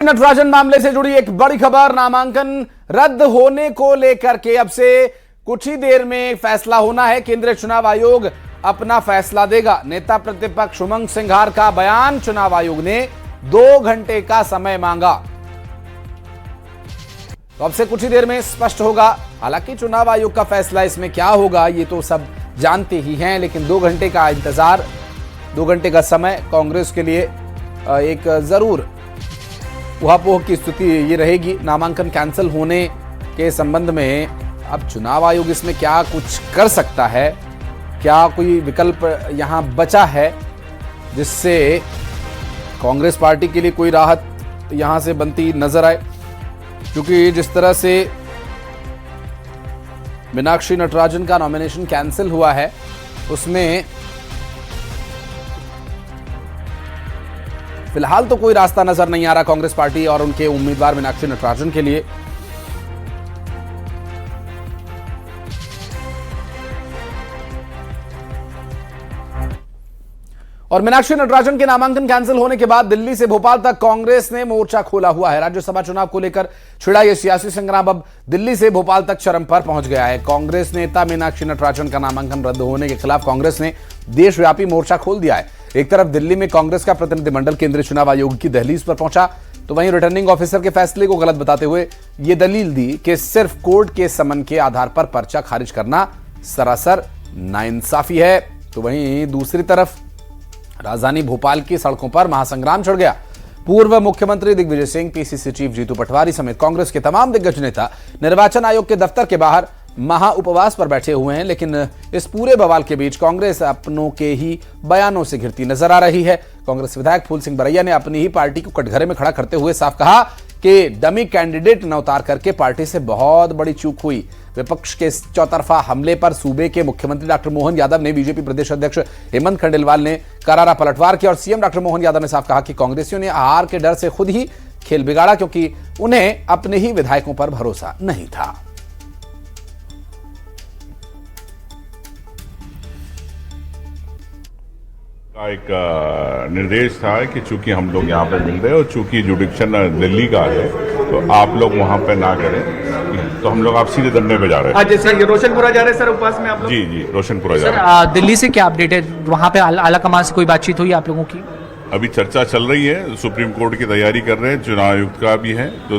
नटराजन मामले से जुड़ी एक बड़ी खबर, नामांकन रद्द होने को लेकर के अब से कुछ ही देर में फैसला होना है। केंद्रीय चुनाव आयोग अपना फैसला देगा। नेता प्रतिपक्ष उमंग सिंघार का बयान, चुनाव आयोग ने 2 घंटे का समय मांगा। तो अब से कुछ ही देर में स्पष्ट होगा। हालांकि चुनाव आयोग का फैसला इसमें क्या होगा ये तो सब जानते ही हैं, लेकिन 2 घंटे का इंतजार, 2 घंटे का समय कांग्रेस के लिए एक जरूर उहापोह की स्थिति ये रहेगी। नामांकन कैंसिल होने के संबंध में अब चुनाव आयोग इसमें क्या कुछ कर सकता है, क्या कोई विकल्प यहां बचा है जिससे कांग्रेस पार्टी के लिए कोई राहत यहां से बनती नजर आए। क्योंकि जिस तरह से मीनाक्षी नटराजन का नॉमिनेशन कैंसिल हुआ है उसमें फिलहाल तो कोई रास्ता नजर नहीं आ रहा कांग्रेस पार्टी और उनके उम्मीदवार मीनाक्षी नटराजन के लिए। और मीनाक्षी नटराजन के नामांकन कैंसिल होने के बाद दिल्ली से भोपाल तक कांग्रेस ने मोर्चा खोला हुआ है। राज्यसभा चुनाव को लेकर छिड़ा यह सियासी संग्राम अब दिल्ली से भोपाल तक चरम पर पहुंच गया है। कांग्रेस नेता मीनाक्षी नटराजन का नामांकन रद्द होने के खिलाफ कांग्रेस ने देशव्यापी मोर्चा खोल दिया है। एक तरफ दिल्ली में कांग्रेस का प्रतिनिधिमंडल केंद्रीय चुनाव आयोग की दहलीज पर पहुंचा, तो वहीं रिटर्निंग ऑफिसर के फैसले को गलत बताते हुए यह दलील दी कि सिर्फ कोर्ट के समन के आधार पर पर्चा खारिज करना सरासर नाइंसाफी है। तो वहीं दूसरी तरफ राजधानी भोपाल की सड़कों पर महासंग्राम छिड़ गया। पूर्व मुख्यमंत्री दिग्विजय सिंह, पीसीसी चीफ जीतू पटवारी समेत कांग्रेस के तमाम दिग्गज नेता निर्वाचन आयोग के दफ्तर के बाहर महा उपवास पर बैठे हुए हैं। लेकिन इस पूरे बवाल के बीच कांग्रेस अपनों के ही बयानों से घिरती नजर आ रही है। कांग्रेस विधायक फूल सिंह बरैया ने अपनी ही पार्टी को कटघरे में खड़ा करते हुए साफ कहा कि डमी कैंडिडेट न उतार करके पार्टी से बहुत बड़ी चूक हुई। विपक्ष के चौतरफा हमले पर सूबे के मुख्यमंत्री डॉक्टर मोहन यादव ने, बीजेपी प्रदेश अध्यक्ष हेमंत खंडेलवाल ने करारा पलटवार किया और सीएम डॉक्टर मोहन यादव ने साफ कहा कि कांग्रेसियों ने हार के डर से खुद ही खेल बिगाड़ा, क्योंकि उन्हें अपने ही विधायकों पर भरोसा नहीं था। एक निर्देश था कि चूंकि हम लोग यहाँ पे मिल रहे और चूंकि जुडिक्शन दिल्ली का है तो आप लोग वहाँ पे ना करें, तो हम लोग आप सीधे धरने पे जा रहे हैं। जैसे ये रोशनपुरा जा रहे हैं सर, उपवास में आप लोग? जी रोशनपुरा जा रहे हैं। दिल्ली से क्या अपडेट है? वहाँ पे आला कमान से कोई बातचीत हुई आप लोगों की? अभी चर्चा चल रही है, सुप्रीम कोर्ट की तैयारी कर रहे हैं, चुनाव आयुक्त का भी है, तो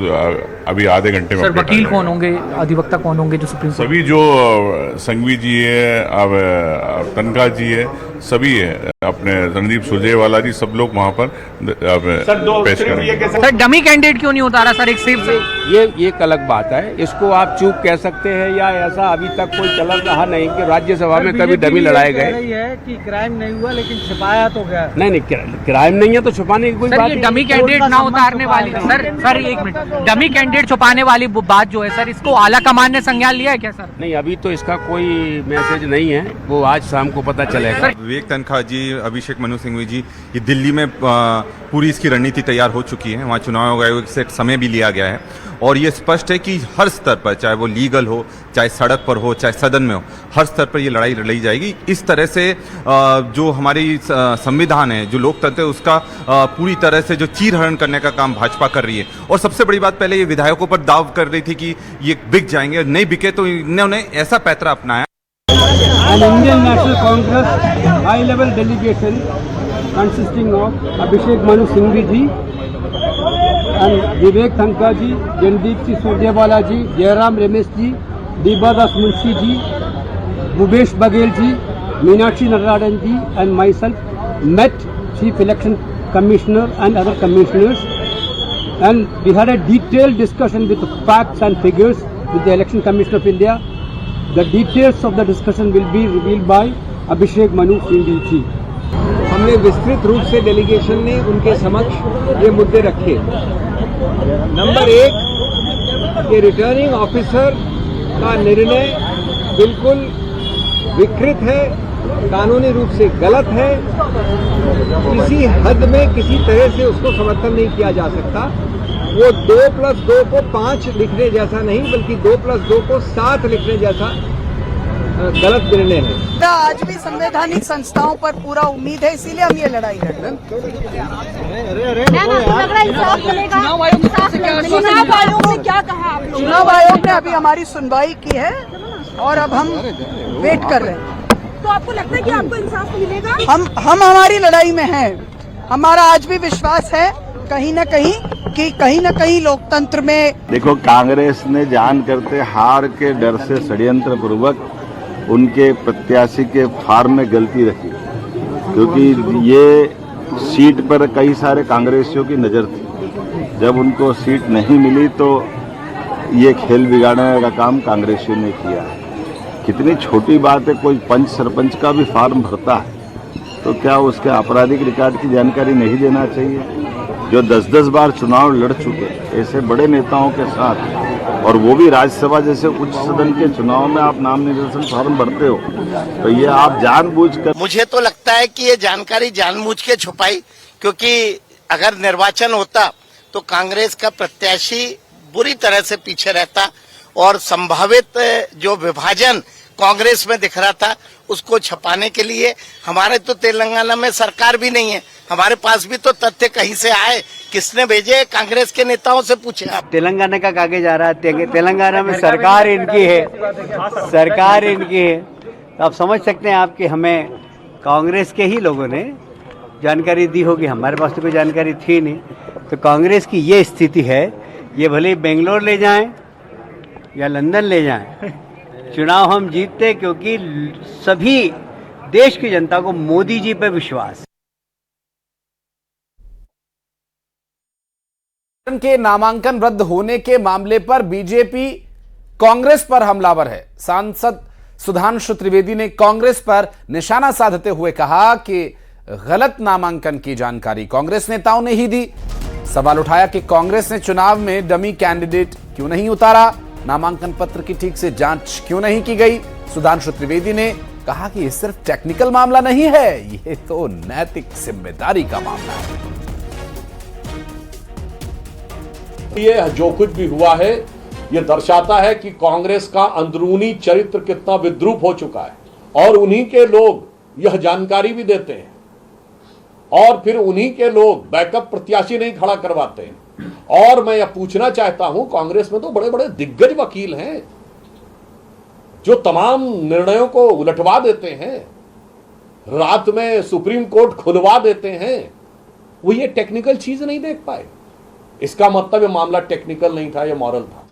अभी आधे घंटे में। सर वकील कौन होंगे, अधिवक्ता कौन होंगे जो सुप्रीम कोर्ट? सभी जो संघवी जी है, अब तनखा जी है, सभी है, अपने रणदीप सुरजेवाला जी, सब लोग वहाँ पर पेश करेंगे। सर डमी कैंडिडेट क्यों नहीं उतारा सर एक सिर्फ से? ये एक अलग बात है, इसको आप चूक कह सकते हैं या ऐसा अभी तक कोई चलन रहा नहीं कि राज्यसभा में कभी डमी लड़ाए गए। है कि क्राइम नहीं हुआ लेकिन छिपाया तो गया। नहीं क्राइम नहीं है तो छुपाने की कोई बात नहीं। डमी कैंडिडेट ना उतारने वाली सर एक मिनट, डमी कैंडिडेट छुपाने वाली बात जो है सर, इसको आला कमान ने संज्ञान लिया है क्या सर? नहीं, अभी तो इसका कोई मैसेज नहीं है, वो आज शाम को पता चलेगा। विवेक तनखा जी, अभिषेक मनु सिंघवी जी, ये दिल्ली में पूरी इसकी रणनीति तैयार हो चुकी है। वहाँ चुनाव आयोग से समय भी लिया गया है और ये स्पष्ट है कि हर स्तर पर, चाहे वो लीगल हो, चाहे सड़क पर हो, चाहे सदन में हो, हर स्तर पर ये लड़ाई लड़ी जाएगी। इस तरह से जो हमारी संविधान है, जो लोकतंत्र है, उसका पूरी तरह से जो चीरहरण करने का काम भाजपा कर रही है। और सबसे बड़ी बात, पहले ये विधायकों पर दाव कर रही थी कि ये बिक जाएंगे, नहीं बिके तो इन्होंने ऐसा पैतरा अपनाया। An Indian National Congress high-level delegation consisting of Abhishek Manu Singhvi ji and Vivek Thankha ji, Jandeep Singh Surjewala ji, Jairam Ramesh ji, Deebadas Munshi ji, Bhupesh Baghel ji, Meenakshi Natarajan ji and myself met Chief Election Commissioner and other commissioners, and we had a detailed discussion with facts and figures with the Election Commission of India. The details of the discussion will be revealed by Abhishek Manu Singhvi ji. हमने विस्तृत रूप से delegation ने उनके समक्ष ये मुद्दे रखे। नंबर 1, ये रिटर्निंग ऑफिसर का निर्णय बिल्कुल विकृत है, कानूनी रूप से गलत है, किसी हद में किसी तरह से उसको समर्थन नहीं किया जा सकता। वो 2+2 को 5 लिखने जैसा नहीं, बल्कि 2+2 को 7 लिखने जैसा गलत निर्णय है। आज भी संवैधानिक संस्थाओं पर पूरा उम्मीद है, इसीलिए हम ये लड़ाई लड़ रहे हैं। चुनाव आयोग ने क्या कहा? चुनाव आयोग ने अभी हमारी सुनवाई की है और अब हम वेट कर रहे हैं। तो आपको लगता है कि आपको इंसाफ मिलेगा? हम हमारी लड़ाई में हैं। हमारा आज भी विश्वास है कहीं न कहीं लोकतंत्र में। देखो, कांग्रेस ने जान करते हार के डर से षड्यंत्र पूर्वक उनके प्रत्याशी के फार्म में गलती रखी, क्योंकि ये सीट पर कई सारे कांग्रेसियों की नजर थी। जब उनको सीट नहीं मिली तो ये खेल बिगाड़ने का काम कांग्रेसियों ने किया। कितनी छोटी बात है, कोई पंच सरपंच का भी फार्म भरता है तो क्या उसके आपराधिक रिकॉर्ड की जानकारी नहीं देना चाहिए? जो 10-10 बार चुनाव लड़ चुके ऐसे बड़े नेताओं के साथ, और वो भी राज्यसभा जैसे उच्च सदन के चुनाव में आप नाम निर्देशन फॉर्म भरते हो, तो ये आप जानबूझकर। मुझे तो लगता है कि ये जानकारी जानबूझ के छुपाई, क्योंकि अगर निर्वाचन होता तो कांग्रेस का प्रत्याशी बुरी तरह से पीछे रहता और संभावित जो विभाजन कांग्रेस में दिख रहा था उसको छुपाने के लिए हमारे तो तेलंगाना में सरकार भी नहीं है। हमारे पास भी तो तथ्य कहीं से आए, किसने भेजे? कांग्रेस के नेताओं से पूछे आप। तेलंगाना का कागज आ रहा है, तेलंगाना में सरकार इनकी है, तो आप समझ सकते हैं आपकी हमें कांग्रेस के ही लोगों ने जानकारी दी होगी, हमारे पास तो कोई जानकारी थी नहीं। तो कांग्रेस की ये स्थिति है, ये भले बेंगलोर ले जाएं या लंदन ले जाएं, चुनाव हम जीतते क्योंकि सभी देश की जनता को मोदी जी पे विश्वास। के नामांकन रद्द होने के मामले पर बीजेपी कांग्रेस पर हमलावर है। सांसद सुधांशु त्रिवेदी ने कांग्रेस पर निशाना साधते हुए कहा कि गलत नामांकन की जानकारी कांग्रेस नेताओं ने ही दी। सवाल उठाया कि कांग्रेस ने चुनाव में डमी कैंडिडेट क्यों नहीं उतारा, नामांकन पत्र की ठीक से जांच क्यों नहीं की गई। सुधांशु त्रिवेदी ने कहा कि यह सिर्फ टेक्निकल मामला नहीं है, यह तो नैतिक जिम्मेदारी का मामला है। ये जो कुछ भी हुआ है ये दर्शाता है कि कांग्रेस का अंदरूनी चरित्र कितना विद्रूप हो चुका है और उन्हीं के लोग यह जानकारी भी देते हैं और फिर उन्हीं के लोग बैकअप प्रत्याशी नहीं खड़ा करवाते हैं। और मैं यह पूछना चाहता हूं, कांग्रेस में तो बड़े बड़े दिग्गज वकील हैं जो तमाम निर्णयों को उलटवा देते हैं, रात में सुप्रीम कोर्ट खुलवा देते हैं, वो ये टेक्निकल चीज नहीं देख पाए। इसका मतलब ये मामला टेक्निकल नहीं था, ये मॉरल था।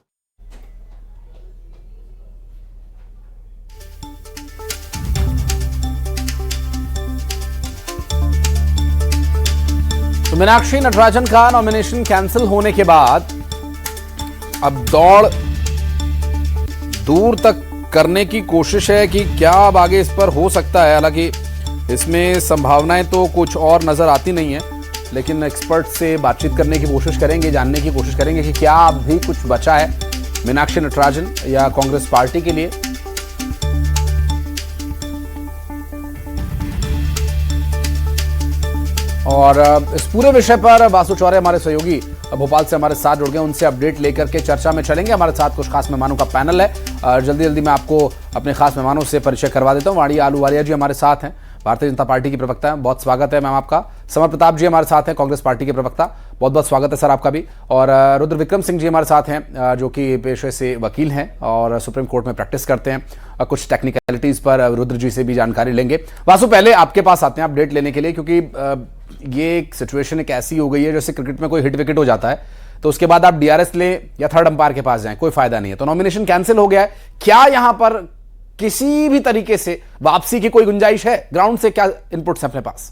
तो मीनाक्षी नटराजन का नॉमिनेशन कैंसिल होने के बाद अब दौड़ दूर तक करने की कोशिश है कि क्या अब आगे इस पर हो सकता है। हालांकि इसमें संभावनाएं तो कुछ और नजर आती नहीं है, लेकिन एक्सपर्ट से बातचीत करने की कोशिश करेंगे, जानने की कोशिश करेंगे कि क्या अब भी कुछ बचा है मीनाक्षी नटराजन या कांग्रेस पार्टी के लिए। और इस पूरे विषय पर वासु चौरे हमारे सहयोगी भोपाल से हमारे साथ जुड़ गए, उनसे अपडेट लेकर के चर्चा में चलेंगे। हमारे साथ कुछ खास मेहमानों का पैनल है, जल्दी जल्दी मैं आपको अपने खास मेहमानों से परिचय करवा देता हूं। वाणी आलूवालिया जी हमारे साथ हैं, भारतीय जनता पार्टी की प्रवक्ता हैं, बहुत स्वागत है मैम आपका। समर प्रताप जी हमारे साथ हैं, कांग्रेस पार्टी के प्रवक्ता, बहुत बहुत स्वागत है सर आपका भी। और रुद्र विक्रम सिंह जी हमारे साथ हैं, जो कि पेशे से वकील हैं और सुप्रीम कोर्ट में प्रैक्टिस करते हैं। कुछ टेक्निकलिटीज पर रुद्र जी से भी जानकारी लेंगे। वासु, पहले आपके पास आते हैं अपडेट लेने के लिए, क्योंकि ये एक सिचुएशन एक ऐसी हो गई है जैसे क्रिकेट में कोई हिट विकेट हो जाता है तो उसके बाद आप डीआरएस लें या थर्ड अंपायर के पास जाएं, कोई फायदा नहीं है। तो नॉमिनेशन कैंसिल हो गया है, क्या यहां पर किसी भी तरीके से वापसी की कोई गुंजाइश है? ग्राउंड से क्या इनपुट्स हैं अपने पास?